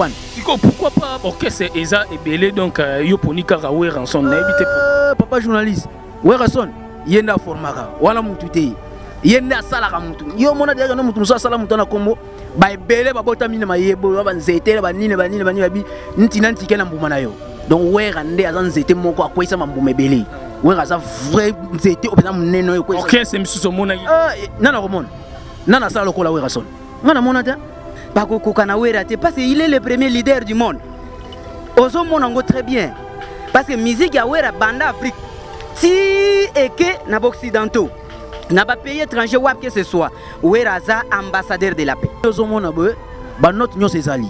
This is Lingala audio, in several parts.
comprendre. Pourquoi pas orchestre Eza et Belé donc Yoponika Raoué Ranson n'habite pas. Papa journaliste, Ranson, yenda formaka, wala mutute. Yenda sala ka mutu. Yo mona déjà no mutu so sala mutu na kombo. Ba Belé ba bota mine mayebo, ba nzete ba nine bi ntina ntike na mbuma na yo. Donc Rande azan nzete moko akwesa mbuma Belé. Aza vrai nzete opena muneno yo kwesa. Orchestre misuso mona. Nana komona. Nana sala lokola Ranson. Ngana mona ta. Bakokokana wera te parce qu'il est le premier leader du monde. Ozo monango très bien. Parce que musique ya wera banda Afrique. Si et que na occidentaux. Na ba pays étranger wap que ce soit. Wera za ambassadeur de la paix. Ozo mona boy, ba note nyos ezali.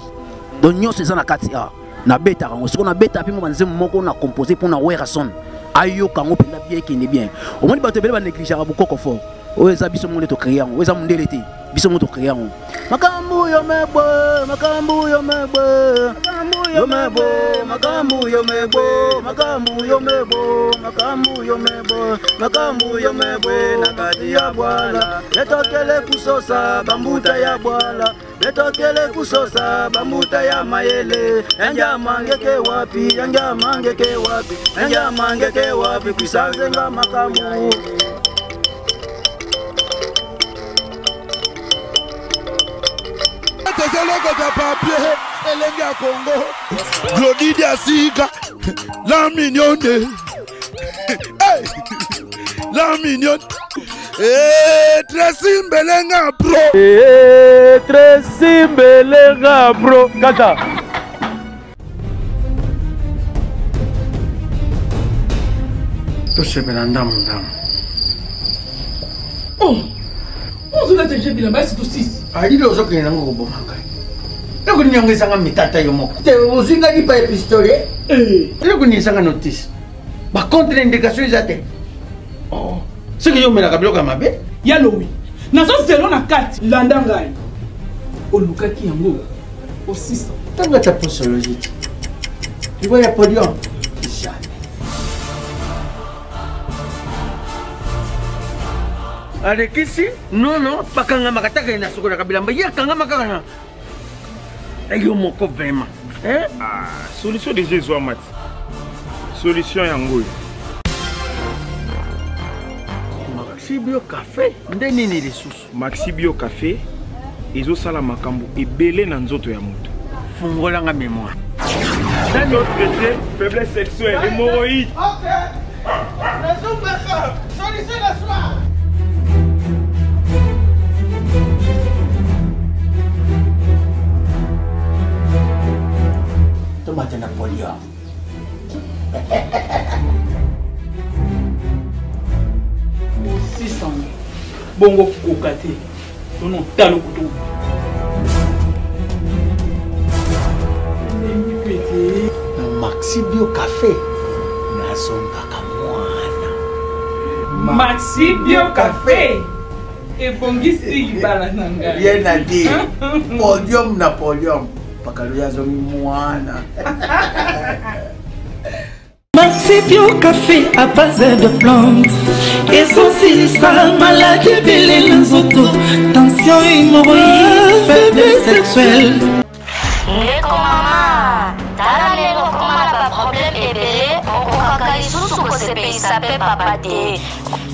Donc nyos ezana kati a. Na beta rango. Ce qu'on a beta puis mo banze moko na composer pour na wera son. Ayo kango penda bien qui est bien. Au moins ba te bele ba négliger ba boko fort. Oza biso monde to créer. Oza mondele te. Biso monde to créer. Makambu yo mebo, makambu yo mebo, makambu yo mebo, makambu yo mebo, makambu yo mebo, makambu yo mebo, makambu yo mebo, nakati ya bwala, letokele kusosa bambuta ya bwala, letokele kusosa bambuta ya mayele, enja mangeke wapi, enja mangeke wapi, enja mangeke wapi, kusanzenga makambu. Papier, Elenga Congo, Glody Asiga, la mignonne, la mignonne, Tracy Belenga Pro, Tracy Belenga Pro, Kata. Tout ce Belanda, madame. Oh, on se l'a déjà vu là-bas, c'est tout 6. Ah, il est aux autres qui n'ont pas de loko nyanga isanga mitata yo moko te uzinga ni pa pistolet loko ni isanga notice ba contre indication izate oh ce que yo mela kabloka mabe ya lowi nazo zelo na kati landa ngai olukaki yango au 600 tanga ta posologie tu vois ya podium jamais avec ici non pakanga makataka ina sokola kabilamba ya kanga makaka ayo moko vraiment solution de Jésus Amat solution yango Maxi Bio Café ndeni ni lisusu Maxi Bio Café ezo sala makambo ebele na nzoto ya moto fungola nga mémoire dans notre traité faiblesse sexuelle hémorroïde OK solution la soir. Tomate Napoléon. Bongo kokate. Non talo kutu. Maxi Bio Café. Nazonga kamwana. Maxi Bio Café. Et bongisi bala nanga. Rien à dire. Podium Napoléon. Pakaluya zomi mwana. Maxi Bio Café à base de plantes. Essentiel, maladie, belle nzoto, tension, hémorroïde, faiblesse sexuelle. Ndeko mama, tala lelo komala ba problème ebele, okokaka lisusu kosepelisa pe papa te.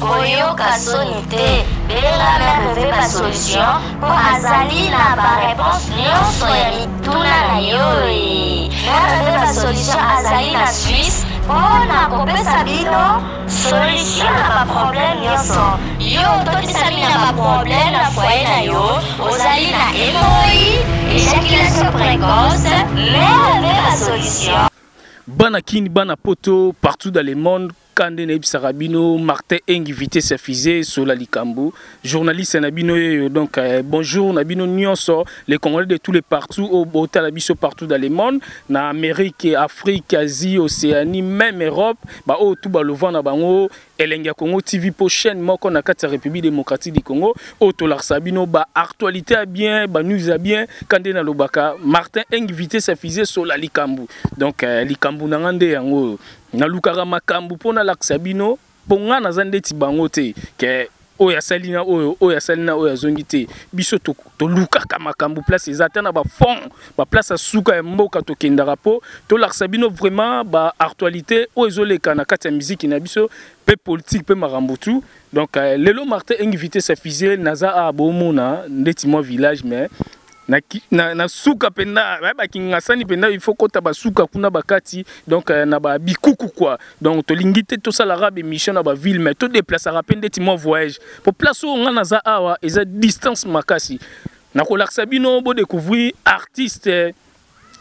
Koyoka soni te, benga merve ba solution, po azali na ba réponse nyonso ya mituna na yo. Merve ba solution azali na Suisse, pona kopesa bino solution na ba problème nyonso. Yo totisa bino na ba problème na foyer na yo, ozali na hémorroïde, éjaculation précoce, merve ba solution. Banakini, Banapoto, partout dans le monde. Kande Naib Sarabino, Martin invité sa fusée sur la Likambo, journaliste Nabino, donc bonjour Nabino Nyonso, les Congolais de tous les partout, au Botalabiso partout dans le monde, dans Amérique, Afrique, Asie, Océanie, même Europe, bah au tout bas le vent bango, Elenga Congo TV prochaine, moi qu'on a quatre République démocratique du Congo, au Tolar Sabino, bah actualité à bien, bah news à bien, Kande na Lobaka, Martin invité sa fusée sur la Likambo, donc Likambo nangande yango. Na lukara makambu pona laksabino ponga na zande ti bango te ke oya salina oya salina oya zongite biso to luka kamakambu place ezatana ba fond ba place asuka mboka to kendara po to larsabino vraiment ba actualité oyezoleka na kati ya musique na biso pe politique pe marambutu donc lelo Martin invité sa fusée naza a bomona ndeti mo village mais na suka penda ba kinga sani penda il faut kota ba suka kuna bakati donc na ba bikuku quoi donc to lingite to sala rabe mission na ba ville mais to déplacer rapende ti mo voyage pour place où on naza awa eza distance makasi na ko laksabino bo découvrir artiste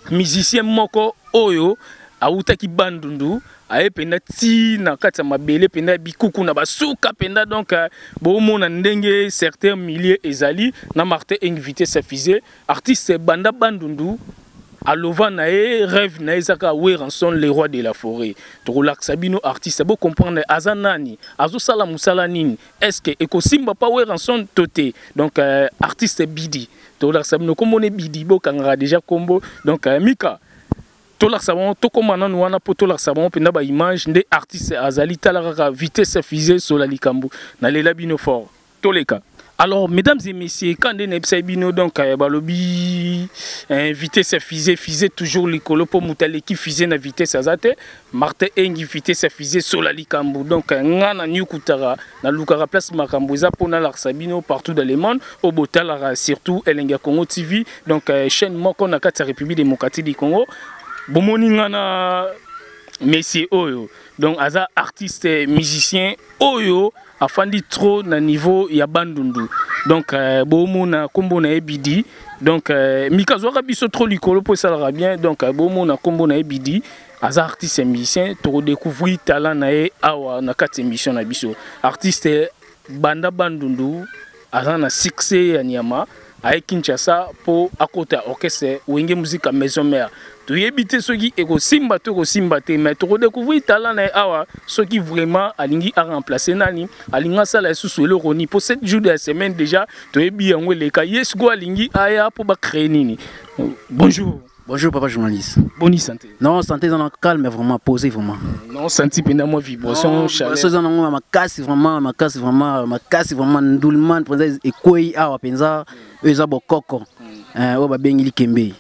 musicien moko oyo autaki bandundu aye penda ti na kati ya mabele penda bikuku na basuka penda donc bomona ndenge certains milliers ezali na Martin invité sa fusée artiste banda bandundu alova na e rêve na ezaka Weranson le roi de la forêt to laksabino artiste bo comprendre azanani azo sala musala nini est-ce que ekosimba pa Weranson toté donc artiste Bidi to laksabino komone Bidi bo kanga déjà combo donc Mika tola savon to komana wana po tola savon penda ba image nde artiste azali talara vitesse fusée sur la likambu na lela bino fort toleka. Alors mesdames et messieurs quand on est bino donc balobi vitesse fusée toujours likolo po mutale qui fusée na vitesse azate Martin engi vitesse fusée sur la likambu donc ngana nyukutara na lukara place makambu za pona la sabino partout dans le monde au botala surtout Elenga Congo TV donc chaîne moko na kati République démocratique du Congo. Bomoni ngana Messi oyo donc aza artiste musicien oyo afandi trop na niveau ya bandundu donc bomona kombo na Bidi donc mikazwaka biso trop likolo po ça bien donc bomona kombo na Bidi aza artiste musicien to découvrir talent na e awa na kati émission na biso artiste banda bandundu aza na succès ya nyama à Kinshasa pour à côté orchestre wenge musique à maison mère tu éviter ceux qui ego simba mais tu redécouvrir talent na awa ceux qui vraiment alingi a remplacer nani alinga sala sous le roni pour 7 jours de la semaine déjà tu es bien le cas yes go alingi aya pour ba créer nini. Bonjour. Bonjour papa journaliste. Bonne santé. Non, santé dans le calme, vraiment posé vraiment. Non, senti pendant moi vibration, chaleur. Ça dans ma casse vraiment ndoulement penza et koi awa penza eza bokoko. O ba bengili kembe.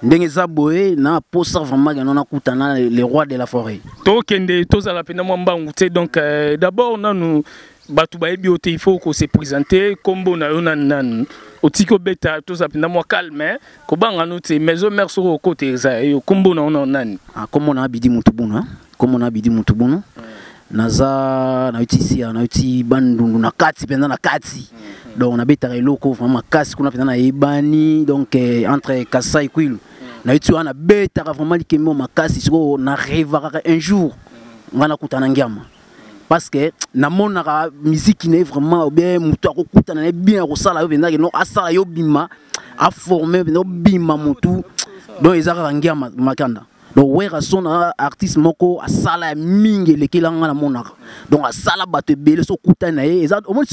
Ndenge za boé na posa vraiment na kutana les rois de la forêt. To kende to za la pendant moi mbangu te donc d'abord nous batu ba ebiote il faut qu'on se présenter kombo na yo nan otiko beta to za pendant moi calme ko banga note maison mère sur côté za yo kombo na nani kombo na Bidi Mutubunu kombo na Bidi Mutubunu naza na utisi na uti bandundu na kati pendant na kati donc na beta eloko vraiment kasi kuna pendant na ebani donc entre Kasai Kwilu na uti wana beta vraiment likembo makasi siko na rêvera un jour ngana kutana ngiama parce que na mona musique n'est vraiment bien mutu akokutana bien kosala yo benda no asala yo bima a former no bima mutu donc ezaka ngiama makanda donc Weranson artiste moko asala mingi lekilanga na mona donc asala bato belé so kutana ye eza au moins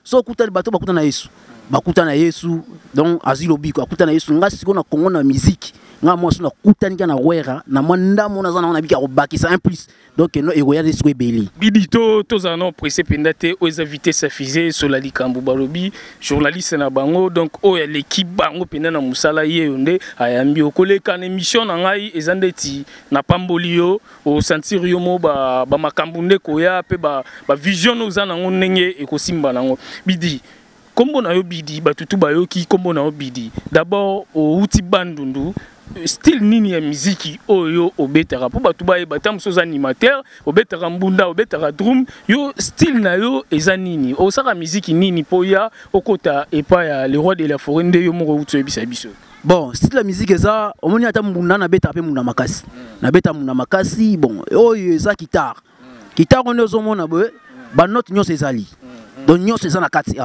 so kutana bato bakutana Yesu donc azilo biko akutana Yesu ngasi ko na Congo na musique nga mo so na kutani kana wera na manda mona zana na bika ko bakisa un plus donc no e royal so ebeli Bidi to za non pressé pendate aux invités sa fusée sur la likambu balobi journaliste na bango donc o ya l'équipe bango pena na musala ye onde ayambi okoleka na émission na ngai ezandeti na pambolio o sentir yo mo ba makambu ndeko ya pe ba vision ozana ngonenge ekosimba nango Bidi kombo na yo Bidi batutu bayoki kombo na yo Bidi d'abord o uti bandundu style nini ya muziki oyo obetara po batu baye batam so animateur obetara mbunda obetara drum yo style na yo eza nini osaka muziki nini po ya okota epa ya le roi de la forêt nde yo moko utso ebisa biso. Bon style la musique eza omoni ata mbunda na beta pe munda makasi na beta munda makasi bon oyo eza guitare on ozo mona boye ba note nyos ezali donc nyos eza na kati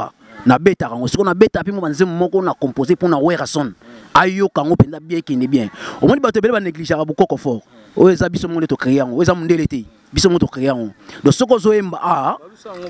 na beta rango siko na beta pe mo banze moko na composer pour na Weranson ayo kango penda bien qui n'est bien omoni bato bele ba négliger bokoko fort o eza biso monde to créer yango eza mundele te biso moto créant donc soko zoemba a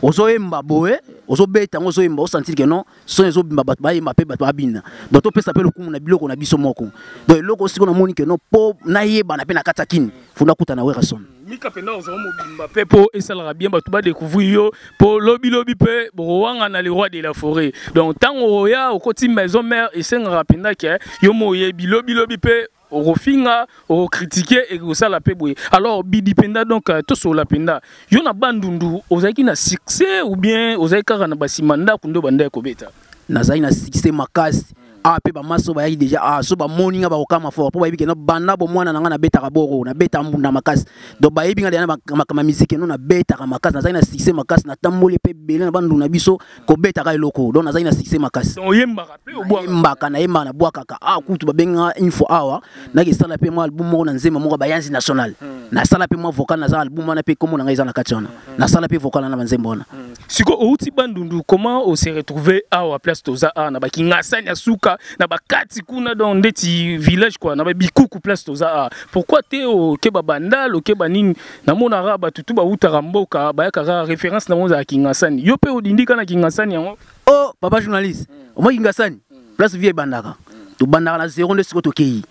ozoemba boé ozobeta ozoemba o sentir que non son ezobimba bat ba yemba pe bat ba bina donc to pesa pe lokumu na biloko na biso moko donc loko siko na moni que non po na yeba na pe na katakini funda kuta na wera son mika penda ozo mobimba pe po esalaka bien bato ba découvrir yo po lobi pe boanga na le roi de la forêt donc tango ya okoti maison mère esengaka penda ke yo moyebi lobi pe Rofinga, au critiquer et au salapé. Alors, Bidi Penda, donc, tout sur la Penda. Yon a bandundu, aux aïki na succès ou bien aux aïkara na basimanda, kundo banda kobeta. Nazaï na succès makas. Ah, pe ba maso ba yi déjà ah so ba moninga ba okama fort po ba yibi ke no banda bo mwana na beta kaboro na beta mbunda makas do ba yibi ngana makama musique no na beta ka makas nazaï na succès makas na tambole pe belé na bandu na biso ko beta ka eloko do nazaï na succès makas on yemba pe o bwa mbaka na yemba na bwa kaka ah kutu ba benga info hour na ke sala pe mo album mo na nzema mo ba yanzi national na sala pe mo vocal na za album na pe komo na ngaiza na kationa na sala pe vocal na nzemba ona siko outi bandundu comment on s'est retrouvé à place toza na ba kingasa nya suka na bakati kuna dans ndeti village quoi na ba bikuku place toza pourquoi te o ke babandal o ke banini na mona raba tutu ba utara mboka ba yakara référence na moza kingasani yo pe odindika na kingasani yango oh papa journaliste o mo kingasani place vie bandaka to bandaka na 0 siko to kei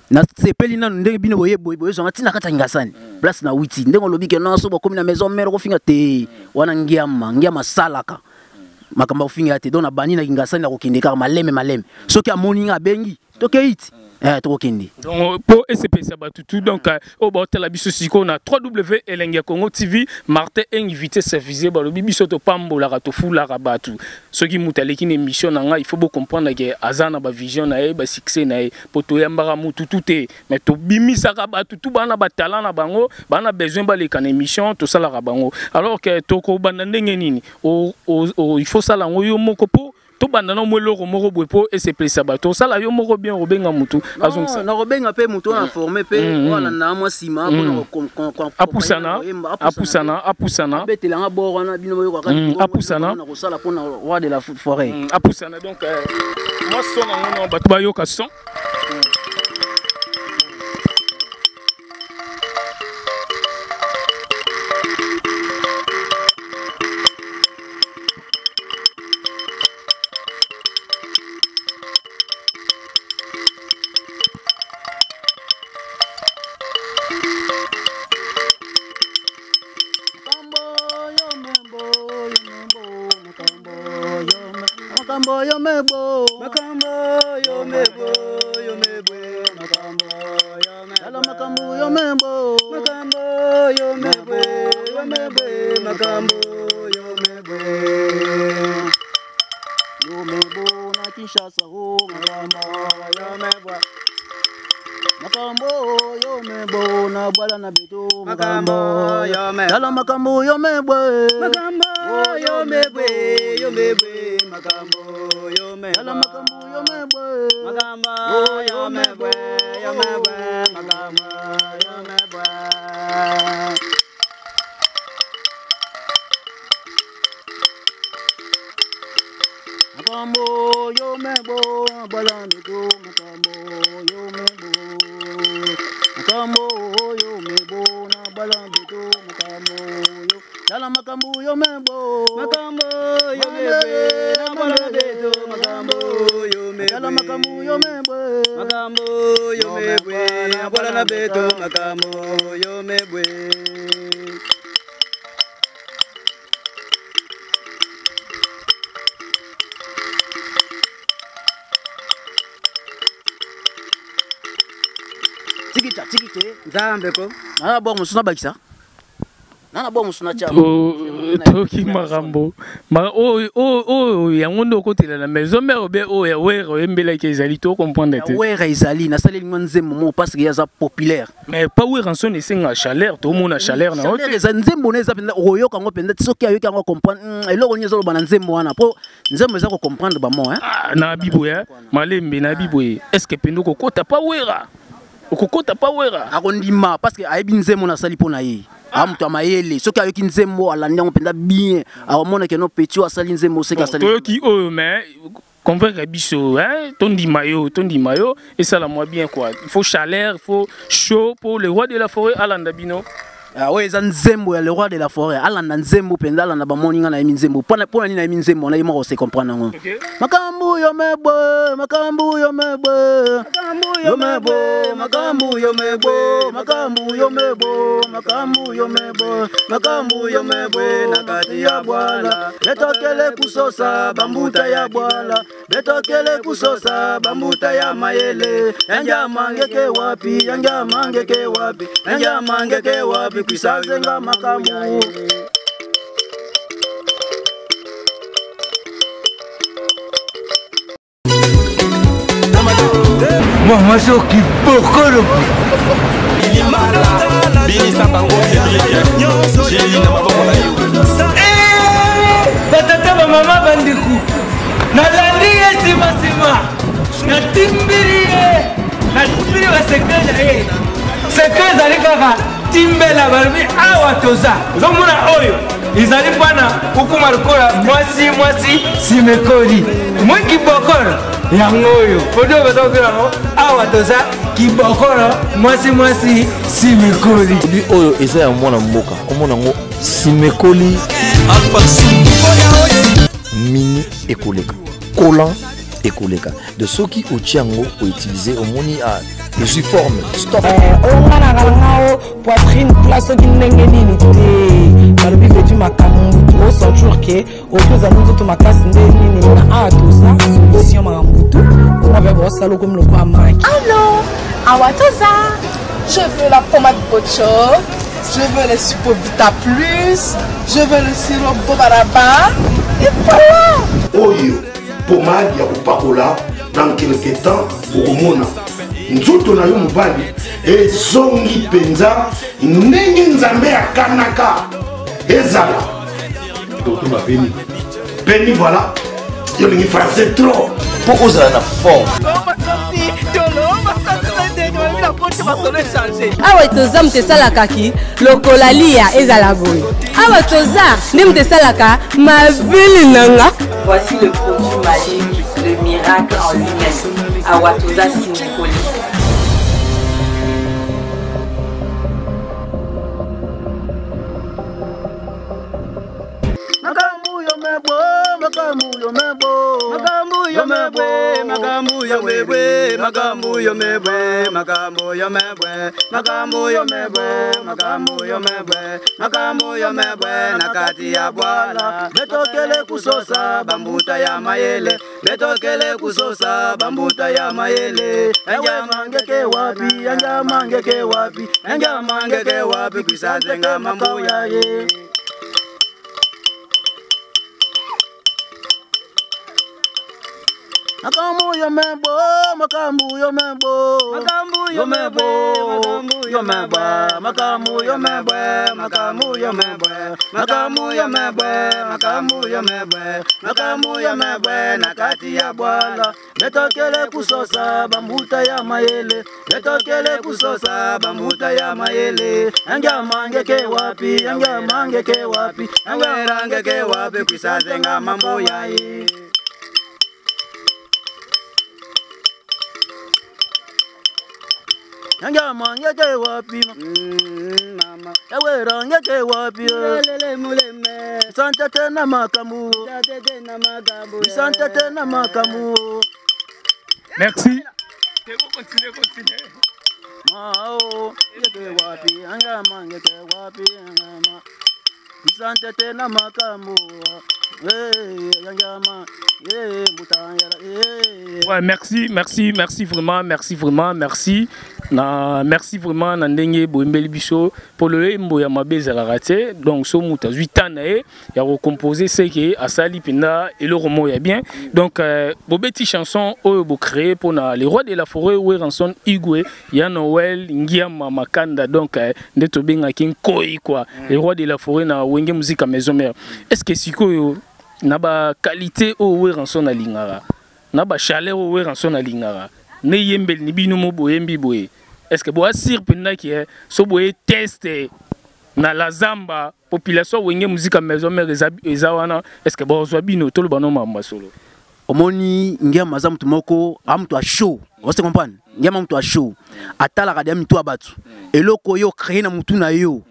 na sepeli na ndenge bino boye zo ngatina kata kingasani place na 8 ndenge lobi ke non so ba komi na maison mère ko finga te wana ngiama salaka makamba ufinga te dona bani na kingasani na kokindeka maleme soki amoninga bengi tokeiti tokende donc pour SCP Sabatutu donc au botel biso siko na www.elengia Congo TV Martin invité service ba lobi biso to pambola ka to fula ka batu soki mutaleki na émission nanga il faut beaucoup comprendre que azana ba vision na ba succès na poto yambara mutu tout mais to bimisa ka batu tout bana ba talent na bango bana besoin ba le kan émission to sala ka bango alors que to ko banda ndenge nini il faut sala ngoyo moko po to banda na mwelo ko moko bwepo et c'est plaisir bato ça la yo moko bien robenga mutu azong ça na robenga pe mutu na formé pe wala na mwa sima ko apusana betela nga boro na bino yo ka apusana na ko sala pona roi de la forêt apusana donc moi son na bato ba yo ka son Nzambeko na bo musuna bakisa na bo musuna cha toki marambo yango ndo kotela la maison mère be ya wera embela ke ezali to comprendre te wera ezali na sale nzembo mo parce que yaza populaire mais pas wera son esenga chaleur to mona chaleur na hotel za nzembo neza penda oyoka ngo penda soki ayoka ngo comprendre eloko nyezo bana nzembo wana po nzembo za ko comprendre ba mo na bibo ya malembe na bibo est-ce que pendo ko kota pas wera okokota pa wera akondima parce que ayebi nzembo na sali pona ye amuto amayele soki ayoki nzembo alanda ngopenda bien akomona ke no petit asali nzembo seka sali toyoki oyo mais convaincre biso tondi mayo et ça la moi bien quoi il faut chaleur il faut chaud pour le roi de la forêt alanda bino Oui, c'est Nzembo, le roi de la forêt. Allah na Nzembo, pendala na bamoninga na emi Nzembo. Pona ni na emi Nzembo, na yimo se comprendre. Makambu yo mebo, makambu yo mebo. Makambu yo mebo, makambu yo mebo, makambu yo mebo, makambu yo mebo, makambu yo mebo. Nakati ya bwala, betokele kusosa bambuta ya bwala, betokele kusosa bambuta ya mayele. Yanja mangeke wapi, yanja mangeke wapi, yanja mangeke wapi. Kuisazenga makamu. Moi je qui bokolo. Bini Sambango Batata mama bandiku. Nalandi sima sima. Natimbiri wa sekreja sekreja likaka timbela balbi awa toza. Zomuna oyo. Izali pana ukuma lukola mwasi simekoli. Mwiki bokolo. Yangoyo. Odo betokela no awa toza kibokolo mwasi simekoli. Lui oyo eza ya mwana mboka. Komona ngo simekoli mini ekoleka. Collant ekoleka. De ceux qui au tiango ont utilisé au moni à je suis formé. Stop. Ongana ngalangao poitrine place qui nengeni te. Balobi vetu makamu au centre ke au tous amuzo to makasi ndeni na atosa solution mamutu. On va voir ça comme le quoi maki. Allô, Awatoza. Je veux la pommade Pocho. Je veux le Supovita Plus. Je veux le sirop Bobaraba. Et voilà. Oyo, pommade ya kupakola dans quelque temps okomona. Nzoto na yo mobali ezongi penza ndenge nzambe akanaka ezala. Totuma Beni voilà. Yo lingi français trop. Pour ozala na forme. Awa toza mtesalakaki lokola lia ezala boye. Awa toza ni mtesalaka mavili nanga. Voici le produit magique, le miracle en lui-même. Awa toza Simekoli. Makambu yo mebo, makambu yo mebo, makambu yo mebo, makambu yo mebo, makambu yo mebo, makambu yo mebo, makambu yo mebo, makambu yo mebo, nakati ya bwala. Betokele kusosa bambuta ya mayele, betokele kusosa bambuta ya mayele. Anja mangeke wapi, anja mangeke wapi, anja mangeke wapi, kuisazenga mambo ya ye. Makambu yo mebo, makambu yo mebo, makambu yo mebo, makambu yo mebo, makambu yo mebo, makambu yo mebo, makambu yo mebo, makambu yo mebo, makambu yo mebo, nakati ya bwala. Betokele kusosa bambuta ya mayele, betokele kusosa bambuta ya mayele. Anga mangeke wapi, anga mangeke wapi, anga rangeke wapi, kuisazenga mambo ya ye. Anga mangeke wapi mama ewe rangeke wapi lele muleme sante tena makamu sante tena makamu. Merci. Continue. Mao yeke wapi anga mangeke wapi mama sante tena makamu. Ouais, merci vraiment, merci. Merci vraiment Nandenge Boembeli Biso pour le mbo ya mabeza la raté. Donc so muta 8 ans nae ya recomposer ce qui a sali penda et le romo ya bien. Donc bobeti chanson o bo créé pour na les rois de la forêt ou ranson Igwe ya Noël Ngiama Makanda donc ndeto benga king koi quoi. Les rois de la forêt na wenge musique à maison mère. Est-ce que siko naba qualité o ranson na lingara. Naba chaleur o ranson na lingara. Ne yembel ni bino mo boyembi boye. Est-ce que vous avez que vous avez testé dans la Zamba, population wenge musique à maison mère ezawana est-ce que vous avez bino tout le bano mamba solo omoni ngia mazamu tumoko amtu a show vous comprenez ngia mamtu a show atala kada mtu abatu eloko yo créer na mutu na yo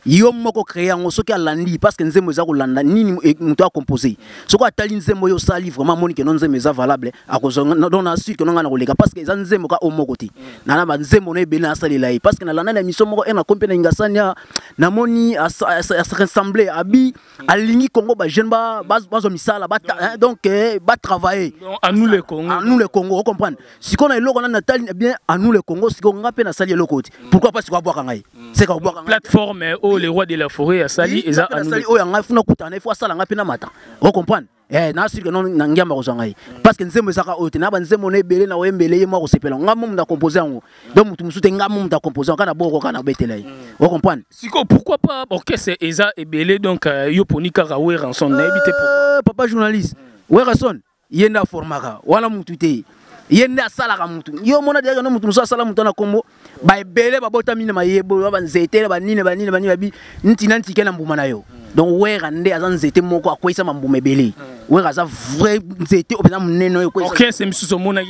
yo moko créer ngo soki alandi parce que nzembo za kolanda nini muto a composer soko atali nzembo yo sali vraiment moni que non nzembo za valable akozo donc na sûr que non ngana koleka parce que za nzembo ka omoko ti na ba nzembo no ebele asali lai parce que na landa na mission moko na kompena ngasanya na moni à se ressembler abi alingi Congo ba jeune ba bazo misala ba donc ba travailler à nous le Congo vous comprenez si qu'on a eloko na natali bien à nous le Congo si qu'on ngape na sali eloko ti pourquoi pas si ko boka ngai c'est ko boka plateforme les rois de la forêt à Sali et ça Sali o yanga funa kutana il faut sala ngapi na mata vous comprenez na sûr que non ngiamba ko zangai parce que nzembo saka ote na ba nzembo ne belé na wembele yemo ko sepela ngamo munda composer ngo donc mutu musuté ngamo munda composer kana boko kana betela vous comprenez siko pourquoi pas orchestre eza ebelé donc yo ponika rawe ranson na habité pour papa journaliste we ranson yenda formaka wala mutu te yenda sala ka mutu yo mona déjà no mutu musa sala mutu na kombo ba ebele ba bota mine mayebo ba nzete ba nine babi ntina ntike na mbuma na yo donc we rande azan nzete moko akwisa mbuma ebele we raza vrai nzete opena muneno yo kwisa OK c'est misuso mona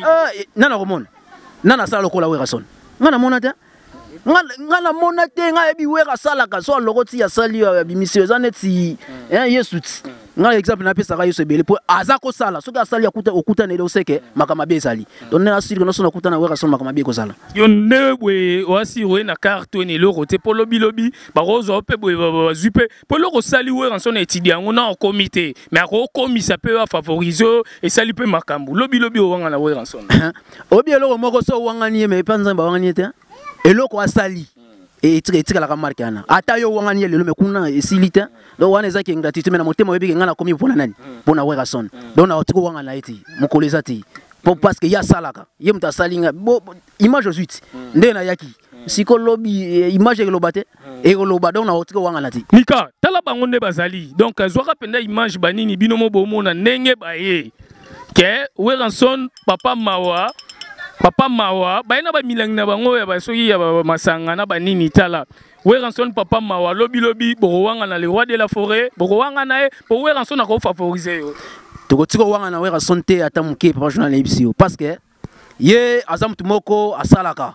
nana komona nana sala lokola we rason ngana mona te ngana mona te nga ebi we rasala ka so lokoti ya sali ya bimisio zaneti yesu nga exemple na pesa ka yesu ebele po azako sala soki asali okuta nele oseke makama be sali donc na siri no so na kuta na we rason makama be ko sala yo ndebwe wasi we na carte ni lo rote po lobi ba rozo pe bo zupe po lo sali we ranson étudiant on a en comité mais ko komisa pe favoriser et sali pe makambu lobi o wanga na we ranson obi lo moko so wanga ni mais panza ba wanga ni te eloko asali et tika la remarque ana ata yo wanga ni lelo me kuna esilite donc wana ezaki ngratitude me na motema webi ngana komi pona nani pona we rason donc na otiko wanga na eti mokoleza ti parce que ya salaka ye muta salinga image osuite nde na yaki siko lobi image ke lobate et loba donc na otiko wanga na ti nika tala bango nde bazali donc zwaka penda image banini binomo bomona ndenge baye ke we ranson papa mawa baina ba milang na bango ya basoki ya masanga na banini tala we ranson papa mawa lobi borowanga na le roi de la forêt borowanga na po we ranson na ko favoriser yo tokotiko wanga na we ranson te ata muke papa journal ebisio parce que ye azam tumoko asalaka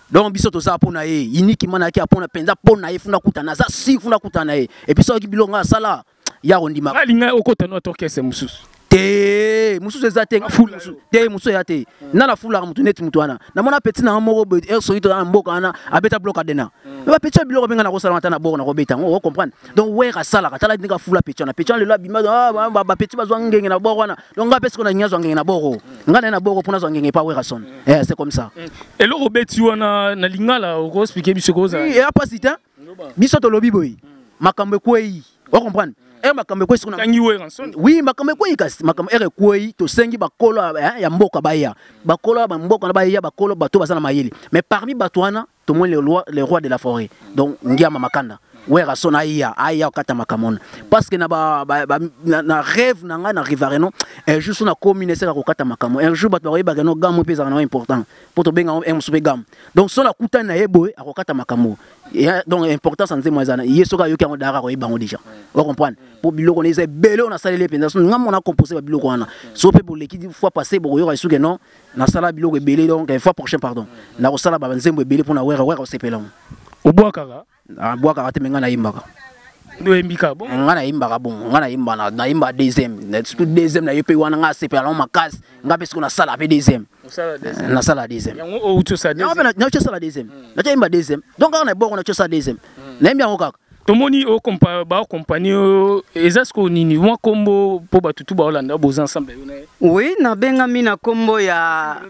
donc biso to sa pona ye unique mana ki apona penza pona ye funa kutana za si funa kutana ye et puis so ki bilonga sala ya ondima alinga okotano orchestre mususu te mususu ezate fula te mususu yate nana fula mutu net mutu wana na mona petit na moko so ito na mboka ana abeta bloka dena ba petit biloko benga na ko sala na boko na ko beta on comprendre donc we ka sala ka tala ndinga fula petit na petit le la bima ba petit bazwa ngenge na boko wana donc nga pesi ko na nyazo ngenge na boko ngana na boko pona zo ngenge pa we rason c'est comme ça et le robeti wana na lingala ko expliquer biso ko za et pas sita biso to lobi boy makambe kwei on comprendre makambe kwei sikuna oui makambe kwei kasi makambe kwei to sengi bakolo ya mboka baya bakolo ba mboka na baya bakolo bato basana mayele mais parmi batwana to moins les rois de la forêt donc ngiama makanda wera sona aya kata makamona parce que na rêve na rivare non un jour sona commune sera ko kata makamo un jour bato ba no gamu pesa na important pour to benga un soupe gam donc sona kuta na yebo akokata makamo donc importance en zemo ezana yesoka yoki ngo dara ko ibango déjà vous comprenez pour biloko neze belo na salele penza ngamo na composer ba biloko wana so pe pour l'équipe fois passé bo yoka isuke non na sala biloko belé donc fois prochain pardon na ko sala ba nzembo belé pour na wera sepela obwakaka abwaka te menga na imbaka ndo embika bon ngana imbaka bon ngana imba na imba deuxième tout deuxième na yepe wana nga sepela na makas nga pesko na sala pe deuxième na sala deuxième yango o to sa deuxième na cho sala deuxième na imba deuxième donc nga na boko na cho sala deuxième na imba ngokaka tomoni o ba compagnie ezasko nini wa kombo po batutu ba Hollande boz ensemble oui na benga mina kombo ya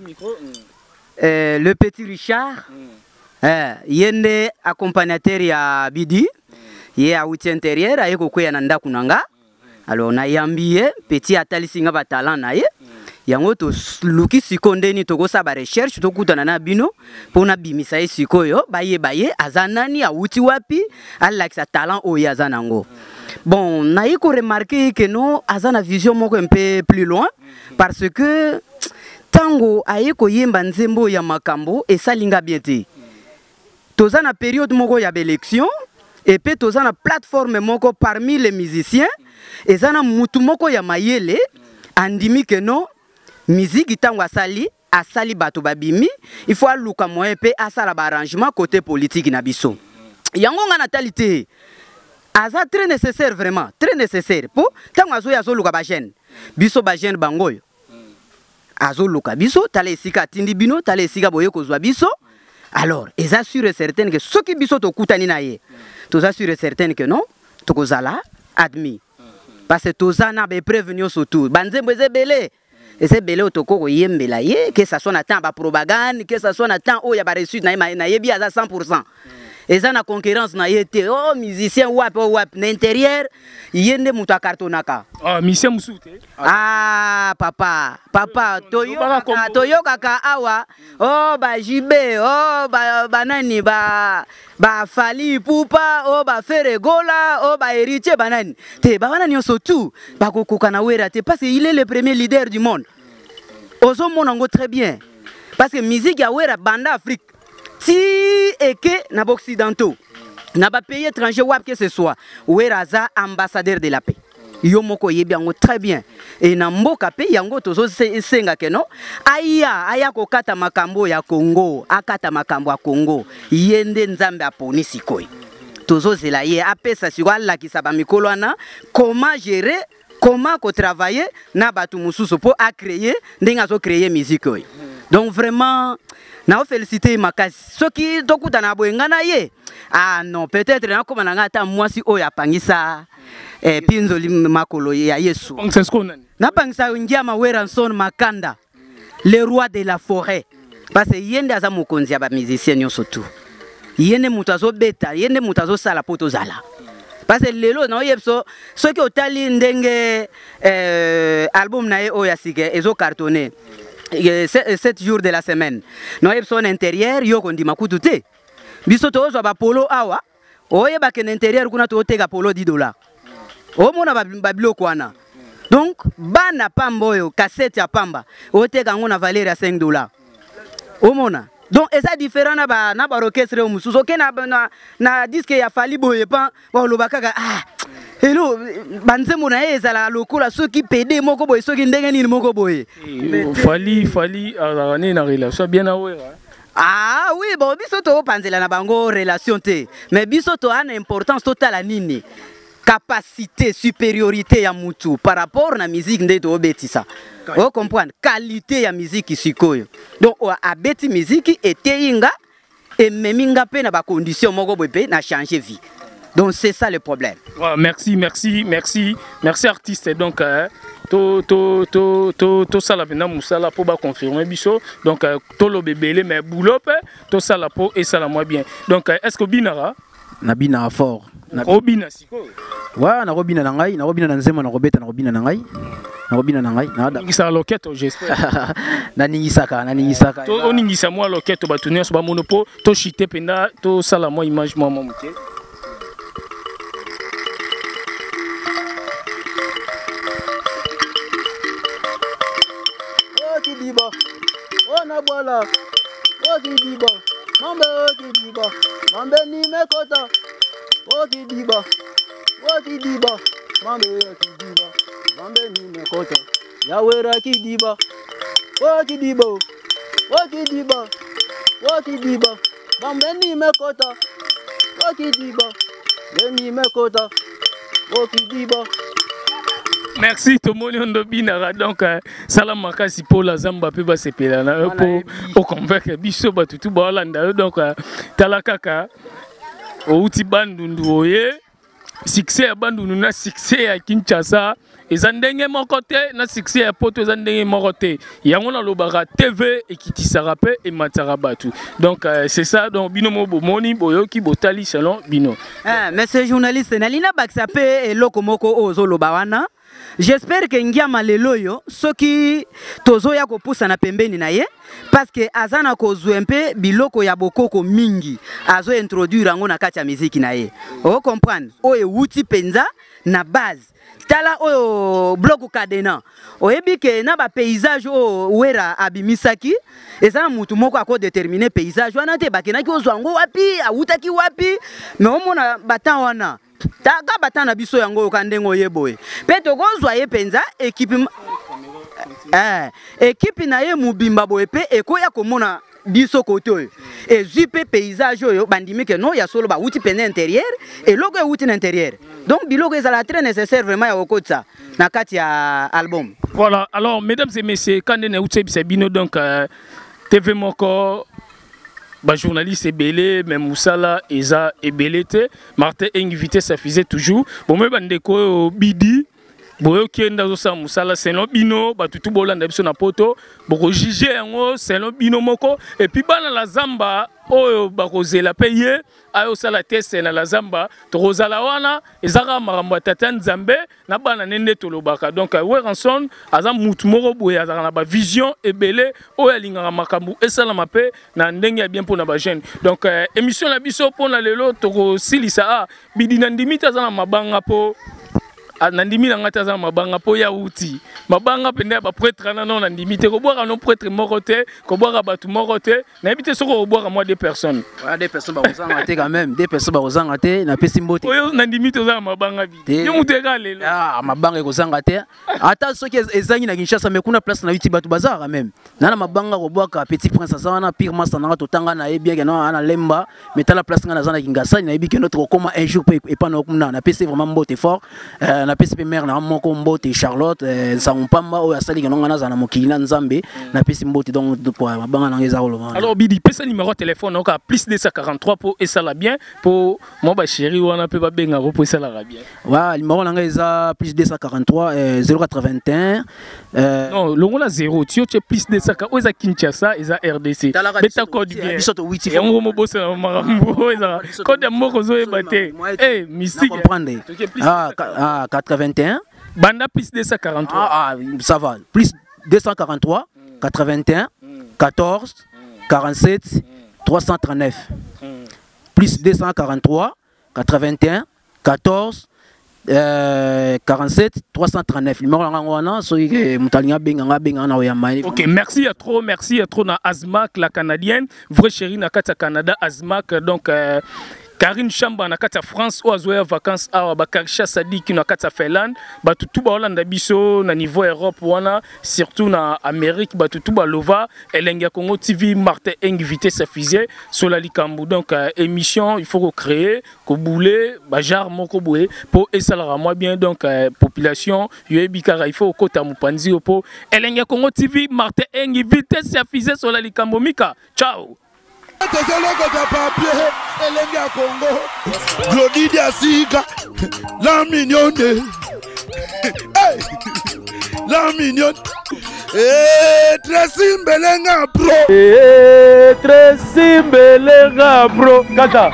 le petit Richard yende accompagnateur ya Bidi ye a outil intérieur aye kokwea na ndaku nanga alors na yambiye petit atalisinga ba talent na ye yango to luki sikondeni to kosa ba recherche to kutana na bino pona bimisa ye sikoyo baye azanani a outil wapi alakisa talent o ya zanango bon na yiko remarquer que non azana vision moko un peu plus loin parce que tango aye ko yemba nzembo ya makambo esalinga bien te toza na période moko ya élection et puis toza na plateforme moko parmi les musiciens et zana mutu moko ya mayele andimi que non musique tango asali bato babimi il faut aluka moyen pe asala ba arrangement côté politique na biso yango nga natalité aza très nécessaire, vraiment très nécessaire pour tango azo yazo luka ba jeune biso ba jeune bangoyo azo luka biso tala esika tindi bino tala esika boye kozwa biso. Alors eza sûr et certain que ceux qui biso to kutani na ye toza sûr et certain que non tokozala admis parce que tozana be prévenir surtout banzembo ezebele ezebele otoko koyembela ye que ça soit na temps ba propagande que ça soit na temps o ya ba reçu na ye bi aza 100%. Eza na concurrence na yete oh musicien wap na intérieur yende muta cartonaka ah musicien musute ah papa toyoka ka awa oh ba jibe oh ba nani ba fali pupa oh ba feregola oh ba héritier banani te ba wana nyonso tout ba kokoka na wera te parce qu'il est le premier leader du monde ozo monango très bien parce que musique ya wera banda Afrique si et que na occidentaux na ba pays étranger wap que ce soit weraza ambassadeur de la paix yo moko yebi yango très bien et na mboka pe yango tozo senga ke no aya ko kata makambo ya Congo akata makambo ya Congo yende nzambe aponi sikoyi tozo zela ye apesa sikwa la kisaba mikolo ana comment gérer comment ko travailler na batu mususu po a créer ndinga zo créer musique oyi. Donc vraiment na féliciter makasi soki tokuta na boengana ye ah non peut-être na koma na ngata mwasi oya pangisa pinzoli makolo ya Yesu na pangisa ngiama Weranson Makanda le roi de la forêt parce que yende aza mokonzi ya ba musicien nyonso tout yende mutazo beta yende mutazo sala poto zala parce que lelo na yebso soki otali ndenge album na ye oya sike ezo cartonné 7 jours de la semaine. Nous avons son intérieur, yo kondi makutu te. Biso to zo ba polo awa. Oye ba ken intérieur kuna to tega polo $10. O mona ba biloko wana. Donc bana pamboyo cassette ya pamba. O tega ngona valeur ya $5. O mona. Donc eza différent na ba orchestre o mususo ke na disque ya fali boye pa ba lobaka ah hello banzemo na ezala lokola soki PD moko boye soki ndenge nini moko boye fali arane na relation bien na wera ah oui bon biso to panzela na bango relation te mais biso to ana importance totale nini capacité supériorité ya mutu par rapport na musique ndeto obetisa o comprendre qualité ya musique sikoyo donc a beti musique eteinga et meminga pe na ba condition moko boye na changer vie. Donc c'est ça le problème. Ouais, merci artiste. Donc to sala vena musala pour ba confirmer biso. Donc to lo bebele mais boulot to sala po et sala moi bien. Donc est-ce que binara na bina fort na robina siko wa na robina na ngai na robina na nzema na robeta na robina na ngai na robina na ngai na ngisa loketo j'espère na ningisaka to oningisa moi loketo batunia so ba monopo to chite penda to sala moi image moi moke. Kidiba, oh na bola, oh kidiba, mambe oh kidiba, mambe ni mekota, oh kidiba, mambe oh kidiba, mambe ni mekota, yawera kidiba, oh kidiba, mambe ni mekota, oh kidiba, ni mekota, oh kidiba. Merci tout le monde binara donc salam makasi pour la zamba pe ba sepela na pour convaincre biso ba tutu ba landa donc talakaka o uti bandundu oye succès ya bandundu na succès ya Kinshasa ezandenge mokote na succès ya poto ezandenge mokote yango na lobaka TV ekitisaka pe et matara batu donc c'est ça donc binomo bomoni boyoki botali selon bino mais ce journaliste nalina baksa pe eloko moko ozo lobawana. J'espère que ngiama lelo yo soki tozo ya kopusa na pembeni na ye parce que azana kozwe mpe biloko ya bokoko mingi azo introduire yango na kati ya muziki na ye. O comprendre oye wuti penza na base tala oyo bloc cadena oyebi ke na ba paysage o wera abimisaki eza mutu moko ako déterminer paysage wana te bakenaki ozwango wapi awutaki wapi mais omona batan wana taka batana biso yango kandengo yeboye pe tokozwa ye penza équipe na ye mubimba boye pe ekoya komona biso côté et zupe paysage yo bandimi que non ya solo ba outil peine intérieur et logo ya outil intérieur donc biloko ezala très nécessaire vraiment ya okotsa na kati ya album. Voilà, alors mesdames et messieurs, quand on est outil bino donc TV Moko ba journaliste ebele même Moussala eza ebelete Martin invité ça faisait toujours bon me bandeko bidi boyo kienda zo sa Moussala selon bino ba tutu bolanda biso na poto boko juger yango selon bino moko et puis bana la zamba oyo bakozela payer ayo sala test na la zamba to rozala wana ezaka makambo tata nzambe na bana nende tolobaka donc Weranson aza mutu moko boye azaka na ba vision ebele oyo alingaka makambo esala mape na ndenge ya bien pona ba jeune donc émission na biso pona lelo to silisa bidi na ndimita za na mabanga po nandimi na ngata za mabanga po ya uti mabanga pende ba prêtre na non nandimi te ko boire non prêtre moko te ko boire batu moko te na habite soko ko boire moi deux personnes voilà deux personnes ba ozanga te quand même deux personnes ba ozanga te na pesi mbote oyo nandimi to za mabanga bi yo muteka lelo mabanga ko zanga te ata soki ezangi na Kinshasa mais kuna place na uti batu bazar quand même na mabanga ko boire petit prince ça na pire master na to tanga na ebia ke no ana lemba mais ta la place na za na Kinshasa na ebi ke notre comment un jour et pas no na pesi vraiment mbote fort na pesi mère na moko mbote Charlotte Sampamba oyo asali ke nonga na za na mokili na Nzambe na pesi mbote donc pour mabanga na ngeza olo alors bidi pesa numéro de téléphone donc plus 243 pour et ça la bien pour moi ba chéri wana pe ba benga pour ça la bien wa numéro na ngeza plus 243 081 non longo la 0 tu es plus 240 oza Kinshasa eza RDC beta code bien bisoto 8 on mo bosse na marambo eza code moko zo ebate eh mystique comprendre 81 banda plus 243 ça va plus 243 81 14 47 339 plus 243 81 14 47 339 numéro ngwana soki ke mutalinga benga na oyamba. OK, merci à trop na Azmak la canadienne vrai chérie na kata Canada Azmak donc Karine Chamba na kata France ou azoya vacances awa bakarisha Sadiki na kata Finlande batutu ba Hollande biso na niveau Europe wana surtout na Amérique batutu ba lova Elenga Congo TV Martin invité sa fusée sur la likambu donc émission il faut créer ko boulé ba jar moko boé pour esalara moi bien donc population yebikara il faut kota mupanzi opo Elenga Congo TV Martin invité sa fusée sur la likambu mika ciao. Elengi ya Congo Glodidi ya Sika la mignonne la mignonne Tracy Mbelenga bro Tracy Mbelenga bro kata